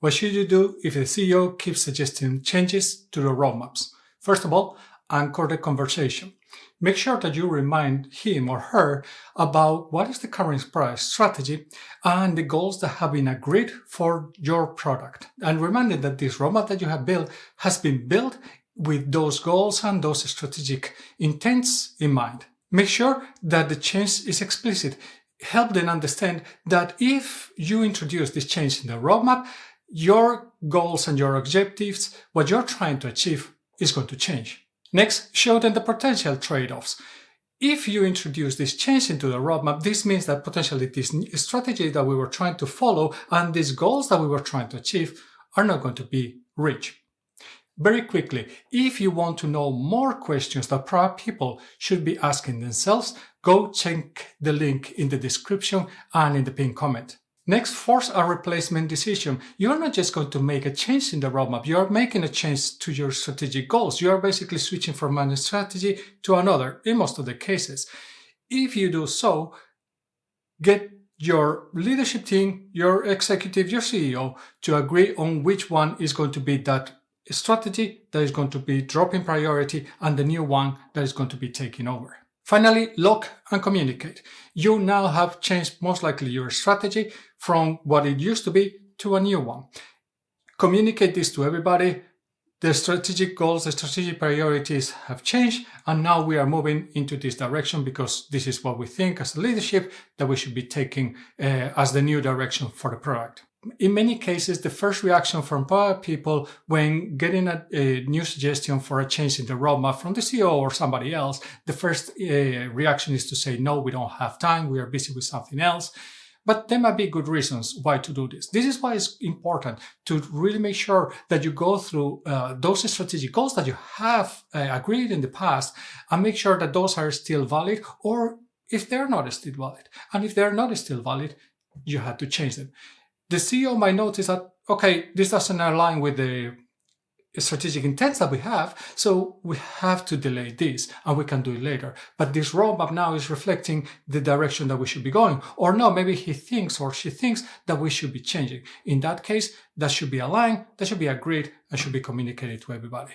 What should you do if the CEO keeps suggesting changes to the roadmaps? First of all, anchor the conversation. Make sure that you remind him or her about what is the current price strategy and the goals that have been agreed for your product. And remind them that this roadmap that you have built has been built with those goals and those strategic intents in mind. Make sure that the change is explicit. Help them understand that if you introduce this change in the roadmap, your goals and your objectives, what you're trying to achieve, is going to change. Next, show them the potential trade-offs. If you introduce this change into the roadmap, this means that potentially this strategy that we were trying to follow and these goals that we were trying to achieve are not going to be reached. Very quickly, if you want to know more questions that product people should be asking themselves, go check the link in the description and in the pinned comment. Next, force a replacement decision. You're not just going to make a change in the roadmap, you're making a change to your strategic goals. You're basically switching from one strategy to another in most of the cases. If you do so, get your leadership team, your executive, your CEO to agree on which one is going to be that strategy that is going to be dropping priority and the new one that is going to be taking over. Finally, lock and communicate. You now have changed most likely your strategy from what it used to be to a new one. Communicate this to everybody. The strategic goals, the strategic priorities have changed, and now we are moving into this direction because this is what we think as leadership that we should be taking as the new direction for the product. In many cases, the first reaction from product people when getting a new suggestion for a change in the roadmap from the CEO or somebody else, the first reaction is to say, no, we don't have time, we are busy with something else. But there might be good reasons why to do this. This is why it's important to really make sure that you go through those strategic goals that you have agreed in the past and make sure that those are still valid, or if they're not still valid. And if they're not still valid, you have to change them. The CEO might notice that, okay, this doesn't align with the strategic intents that we have, so we have to delay this and we can do it later. But this roadmap now is reflecting the direction that we should be going. Or no, maybe he thinks or she thinks that we should be changing. In that case, that should be aligned, that should be agreed, and should be communicated to everybody.